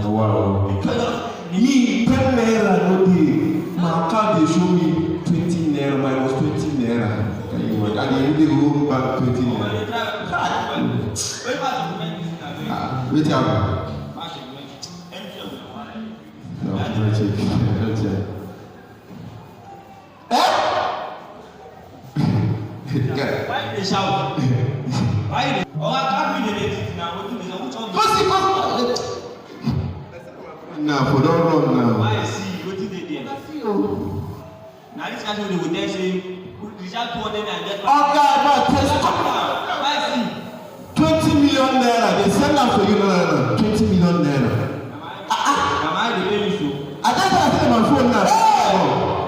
Wow. Me, 10 naira no day. My card they show me 20 naira minus 20 naira. Can you imagine? And they go back 20 naira. Wait up. No, don't check. Don't check. Why they shout? Why they? Oh, I can't be the now. Now, for don't run now. Why see? What did they do? Now this guy will tell you, Richard 200 and get. Why see? 20 million naira. They send them for you now. 20 million naira. Am I the pay you so? I just have to my phone now.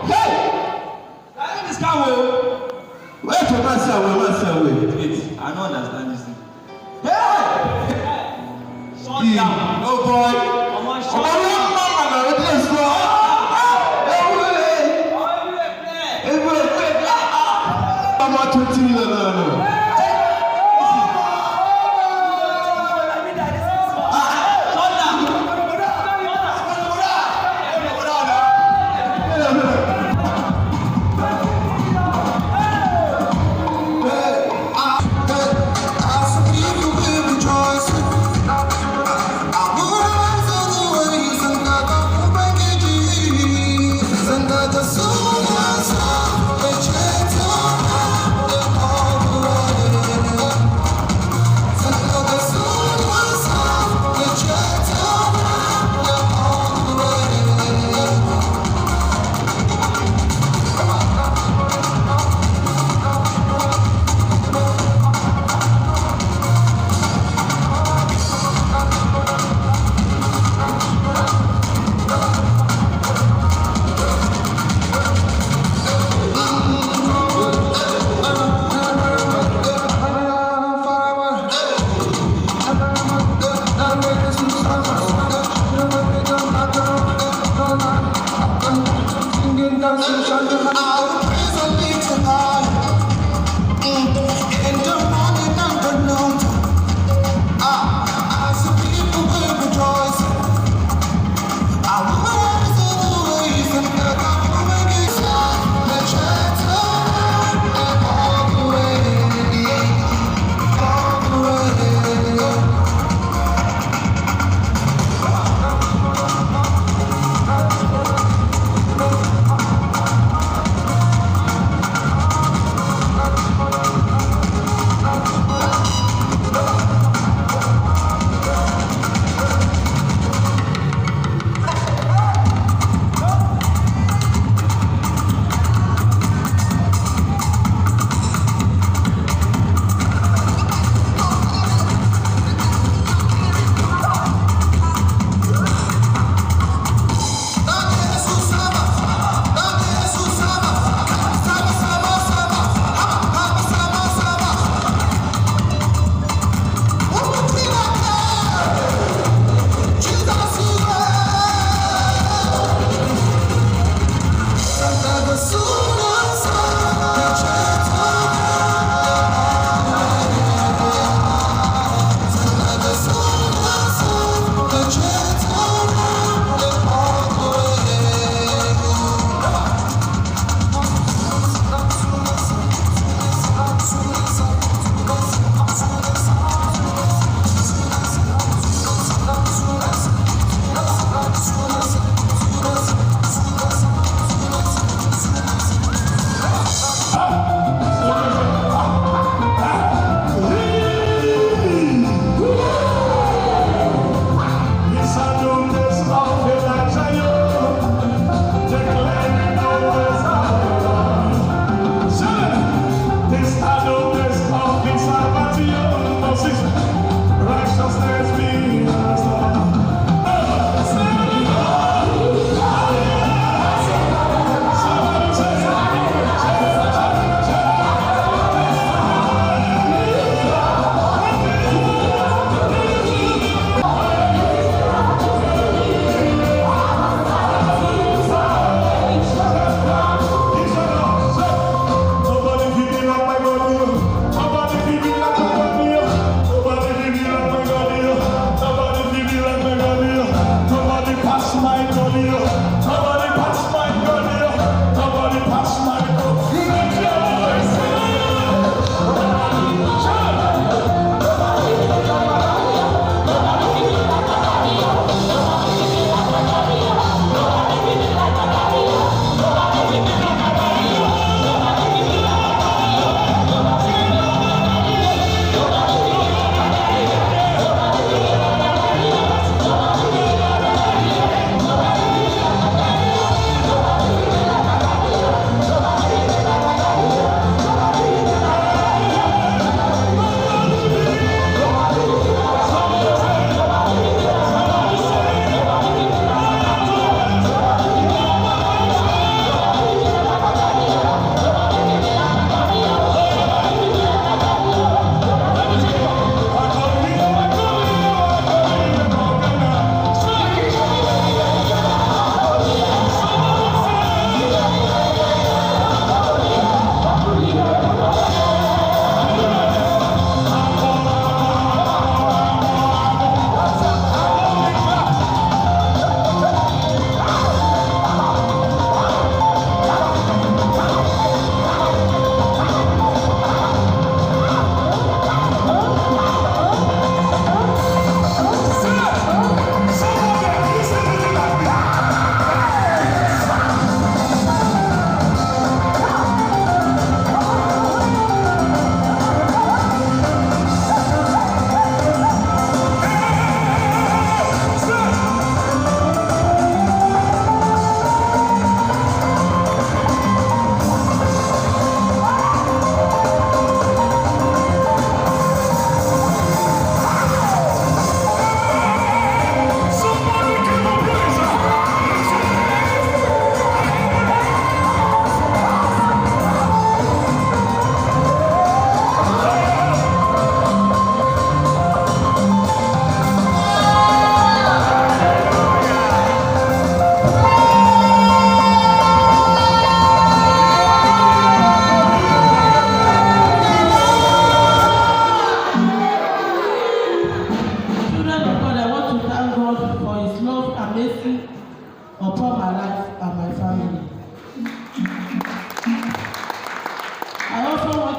Hey! I think this guy will. Wait for myself. Wait, I don't understand this thing. Hey! Shut down. Oh boy.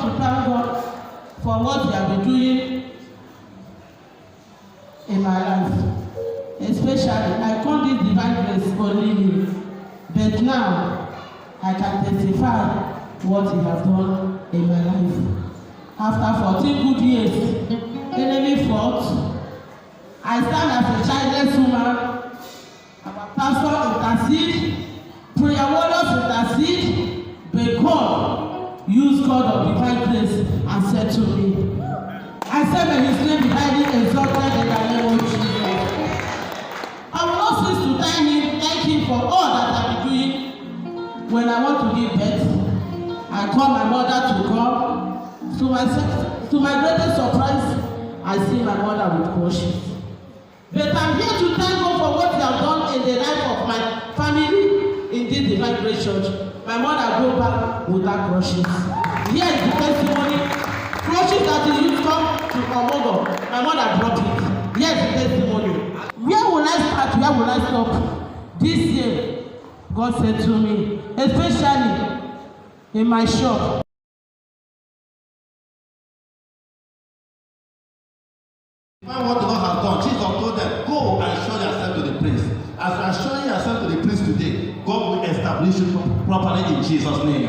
to thank God for what He has been doing in my life. Especially, I call this divine grace only me. But now, I can testify what He has done in my life. After 14 good years, enemy fought. I stand as a childless woman. Our pastor intercede, prayer warriors intercede, but God used God of divine grace and said to me, I said, may His name be highly exalted in the name of Jesus. I will not cease to thank him for all that I've been doing. When I want to give birth, I call my mother to come. To my greatest surprise, I see my mother with crushes. But I'm here to thank God for what He has done in the life of my family in this divine grace church. My mother go back without crushes. Here is the testimony. Crushes that He used come to Omogo. My mother brought it. Here is the testimony. Where will I start? Where will I stop? This year, God said to me, especially in my shop. What the Lord has done, Jesus told them, go and show yourself to the priest. As you are showing yourself to the priest today, God will establish you properly in Jesus' name.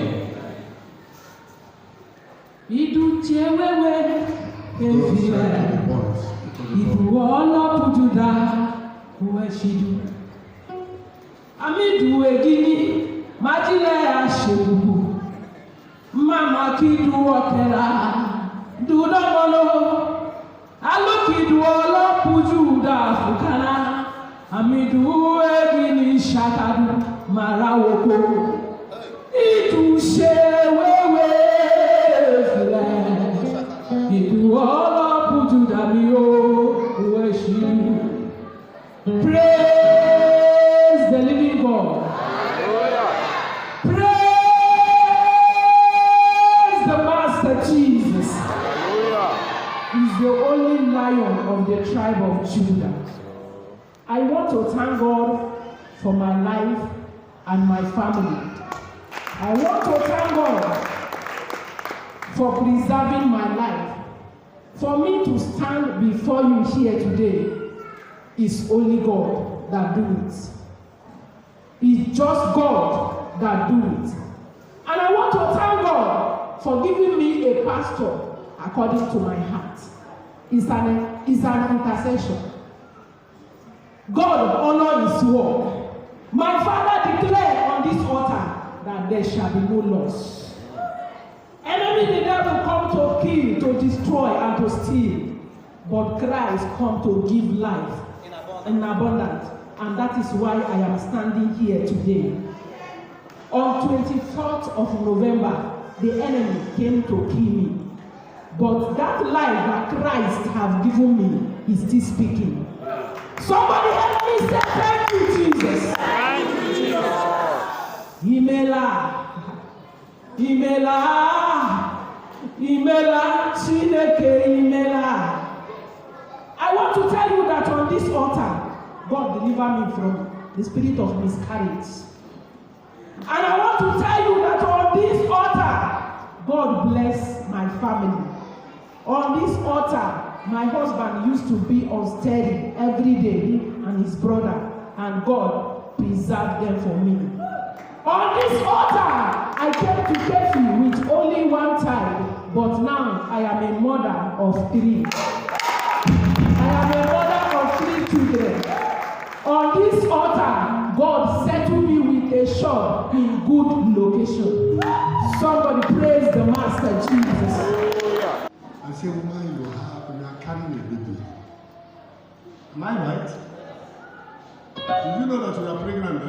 Mama kidu okera do not follow. Alokidu olo pujuda fukana amidu egini shakadu marawoko itu shewewe file itu olo pujuda miyo ueshi. Praise the living God. Praise the Master Jesus. He's the only Lion of the tribe of Judah. I want to thank God for my life and my family. I want to thank God for preserving my life. For me to stand before you here today is only God that do it. It's just God that do it. And I want to thank God for giving me a pastor according to my heart. It's an intercession. God honor His word. My Father declared on this altar that there shall be no loss. Enemy, the devil, come to kill, to destroy, and to steal. But Christ come to give life in abundance. And that is why I am standing here today. On 24th of November, the enemy came to kill me. But that life that Christ has given me is still speaking. Somebody help me say thank you, Jesus. Thank you, Jesus. Imela, Chineke, Imela. I want to tell you that on this altar, God delivered me from the spirit of miscarriage. And I want to tell you that on this altar, God bless my family. On this altar, my husband used to be unsteady every day, and his brother, and God preserved them for me. On this altar, I came to keffi with only one child, but now I am a mother of 3. I am a mother of 3 children. On this altar, God settled me with a shop in good location. Somebody praise the Master Jesus. I say, woman, you are carrying a baby. Am I right? Did you know that you are pregnant? Eh?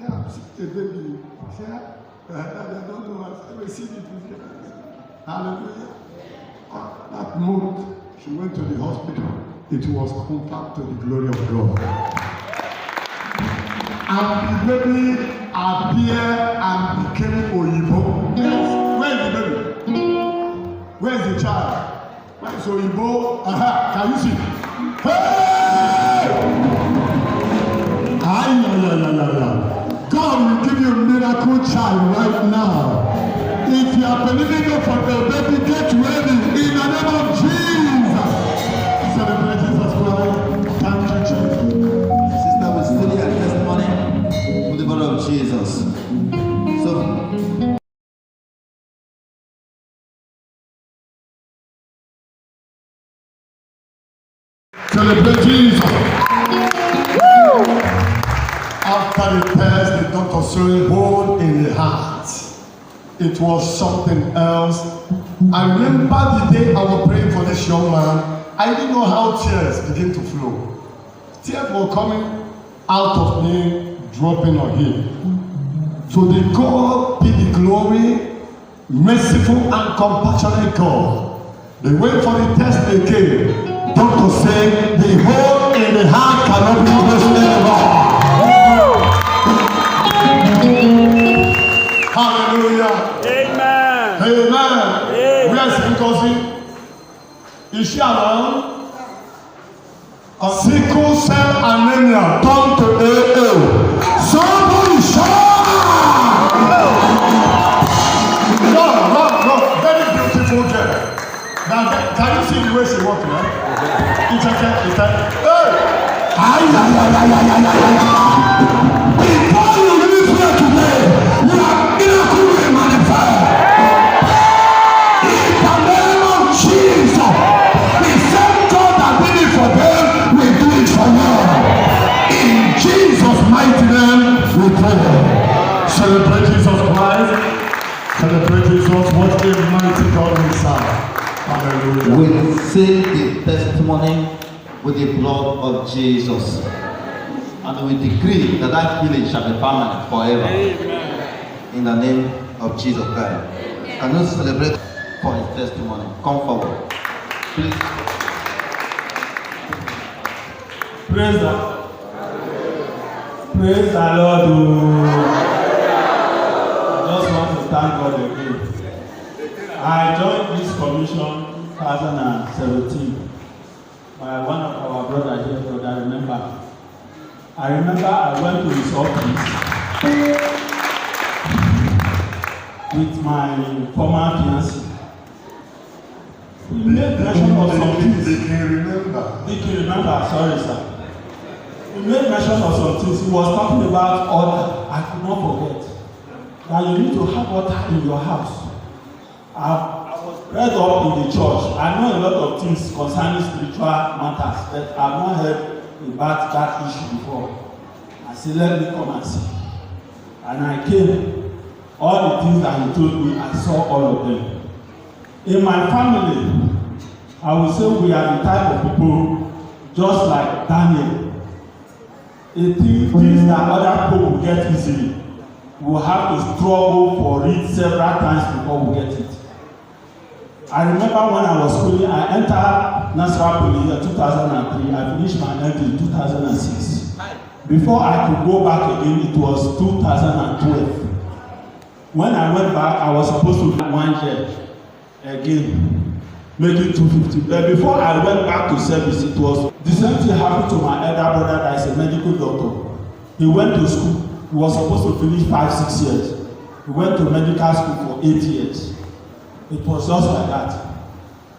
Yeah, I'm seeing a baby. Yeah, I don't know. I've never seen it. Hallelujah. That month, she went to the hospital. It was confirmed to the glory of God. And the baby appeared and became Oyibo. Yes. Where is the baby? Where is the child? Where is Oyibo? Can you see? Hey! God will give you a miracle child right now. If you are believing you for the baby. Get ready in the name of Jesus. Celebrate Jesus Christ. Thank you, Jesus. Sister, we study a testimony with the blood of Jesus. So, celebrate Jesus. After the test, the doctor saw a hole in the heart. It was something else. I remember the day I was praying for this young man. I didn't know how tears began to flow. Tears were coming out of me, dropping on him. So the God be the glory, merciful and compassionate God. They went for the test again. Doctor said the hole in the heart cannot be closed anymore. Hallelujah. Amen. Amen. Where's Ngozi? Is she around? Sickle cell anemia turned to AA. Somebody shout! No. Very beautiful girl. Now, can you see the way she walks, man? It's okay. Before you leave here today, you are miracle manifest. In the name of Jesus, the same God that did it for them will do it for you. In Jesus' mighty name, we pray. Celebrate Jesus Christ. Celebrate Jesus. What a mighty God we serve. Hallelujah. we seal the testimony with the blood of Jesus. And we decree that that healing shall be permanent forever. Amen. In the name of Jesus Christ. Can you celebrate for his testimony? Come forward. Please. Praise the Lord. I just want to thank God again. I joined this commission 2017 by one of our brothers here, brother remember. I remember I went to his office with my former fiancé. He made mention of some things. They can remember. They can remember, sorry sir. He made mention of some things. He was talking about order. I could not forget that you need to have order in your house. I was bred up in the church. I know a lot of things concerning spiritual matters, but I've not heard about that issue before. I said, let me come and see. And I came. All the things that he told me, I saw all of them. In my family, I will say we are the type of people just like Daniel. Things that other people will get easily, we will have to struggle for it several times before we get it. I remember when I was schooling, I entered Nasarawa in the year 2003. I finished my MD in 2006. Before I could go back again, it was 2012. When I went back, I was supposed to do 1 year again, making 250. But before I went back to service, it was the same thing happened to my elder brother that is a medical doctor. He went to school. He was supposed to finish 5-6 years. He went to medical school for 8 years. It was just like that.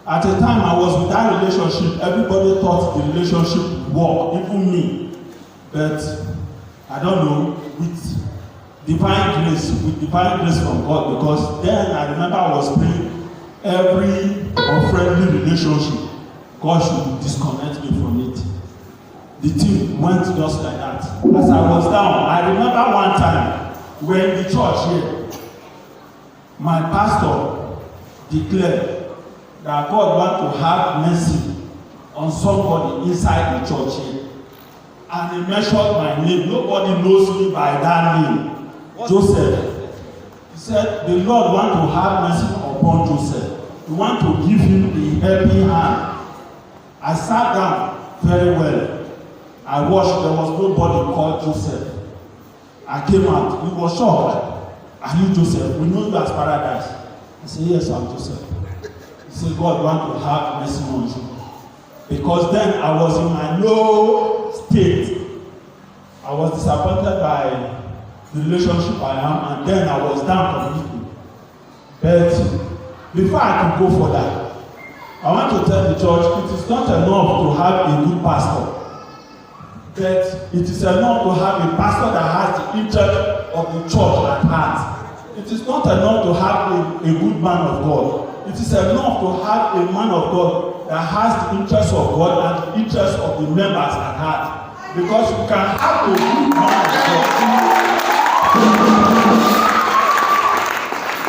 At the time I was with that relationship, everybody thought the relationship would work, even me. But I don't know, with divine grace from God, because then I remember I was praying every unfriendly relationship, God should disconnect me from it. The thing went just like that. As I was down, I remember one time when the church here, my pastor declared that God want to have mercy on somebody inside the church here. And he mentioned my name. Nobody knows me by that name. Joseph. He said, the Lord want to have mercy upon Joseph. He want to give him a helping hand. I sat down very well. I watched, there was nobody called Joseph. I came out. He was shocked. Are you Joseph? We know you as Paradise. I said, yes, I'm Joseph. He said, God want to have mercy on you. Because then I was in my low state. I was disappointed by the relationship I am, and then I was down completely. But before I could go further, I want to tell the church it is not enough to have a good pastor, but it is enough to have a pastor that has the interest of the church at heart. It is not enough to have a good man of God. It is enough to have a man of God that has the interest of God and the interest of the members at heart. Because you can have a good man of God.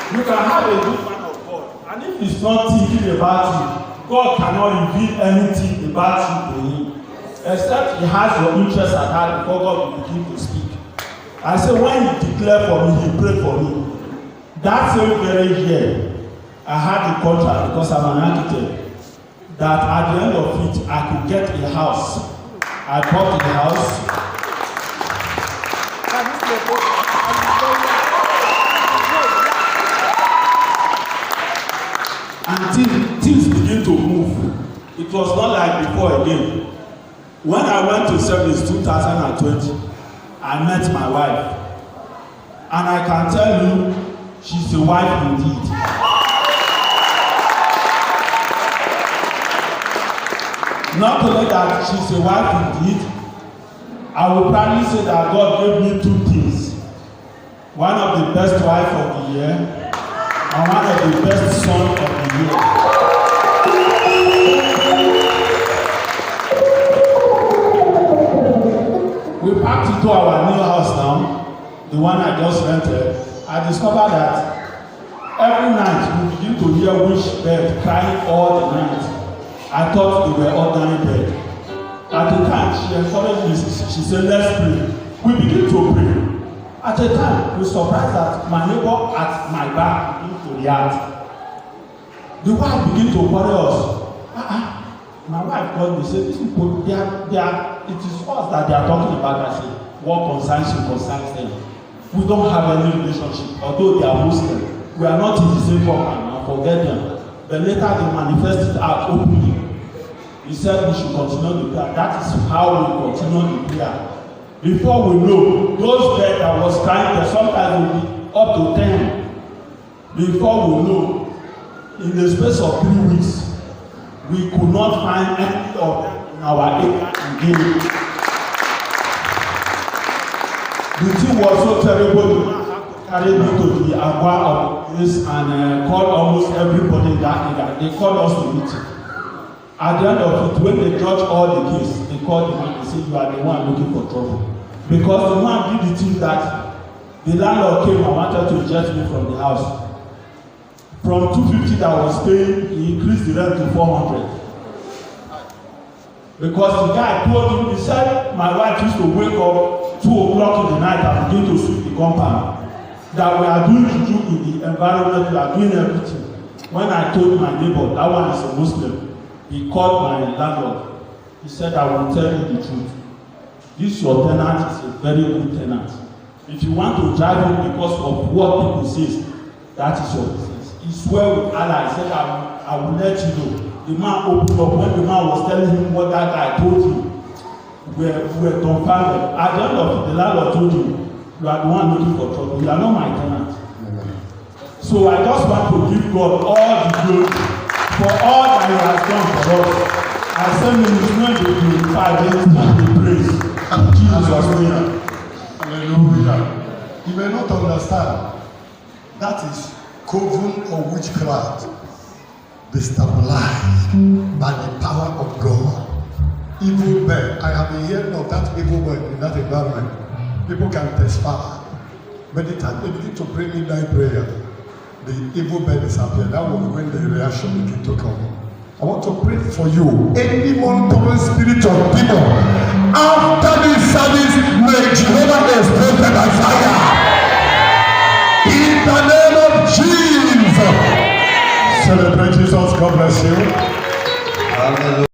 You can have a good man of God, and if he's not thinking about you, God cannot reveal anything about you to him, except he has your interest at heart before God will begin to speak. I say when he declared for me, he prayed for me. That same very year, I had a contract because I'm an architect, that at the end of it, I could get a house. I bought the house. And things begin to move. It was not like before again. When I went to service 2020, I met my wife. And I can tell you, she's a wife indeed. Not only that she's a wife indeed, I will probably say that God gave me two things. One of the best wife of the year, and one of the best son of the year. We packed into our new house now, the one I just rented. I discovered that every night we begin to hear witch bird crying all the night. I thought they were ordinary bird. At the time, she encouraged me, she said, let's pray. We begin to pray. At the time, we surprised that my neighbor at my back began to react. The wife began to worry us. My wife called me, said, these people, it is us that they are talking about. I said, what concerns you concerns them. We don't have any relationship, although they are Muslim. We are not in the same program, forget them. But later they manifested out openly. He said we should continue the prayer. That is how we continue the prayer. Before we know, those birds that was crying, sometimes will be up to 10. Before we know, in the space of 3 weeks, we could not find any of them in our area again. The thing was so terrible, the man had to carry me to the agua of this and called almost everybody in that area. They called us to meet. At the end of it, when they judge all the case, they called the man and said, you are the one looking for trouble. Because the man did the thing that the landlord came and wanted to eject me from the house. From 250 that I was paying, he increased the rent to 400. Because the guy told him, he said, my wife used to wake up 2 o'clock in the night and begin to sweep the compound. That we are doing juju in the environment, we are doing everything. When I told my neighbor, that one is a Muslim, he called my landlord. He said, I will tell you the truth. This your tenant is a very good tenant. If you want to drive him because of what people say, that is your business. He swore with Allah. He said, I will let you know. The man opened up. When the man was telling him what that guy told him, we were dumbfounded. At the end of it, the landlord told him, you are the one looking for trouble. You are not my tenant. So I just want to give God all the glory for all that he has done for us. I say, minister, they glorify, they praise. Jesus' name. Hallelujah. You may not understand. That is coven or witchcraft destabilized by the power of God. Evil bird. I have been hearing of that evil bird in that environment. People can testify. But the time they begin to pray midnight prayer, the evil bird disappeared. That was when the reaction began to come. I want to pray for you. Any monitoring spirit of people after this service, may Jehovah expose them by fire. In the name of Jesus. Celebrate Jesus. God bless you. Hallelujah.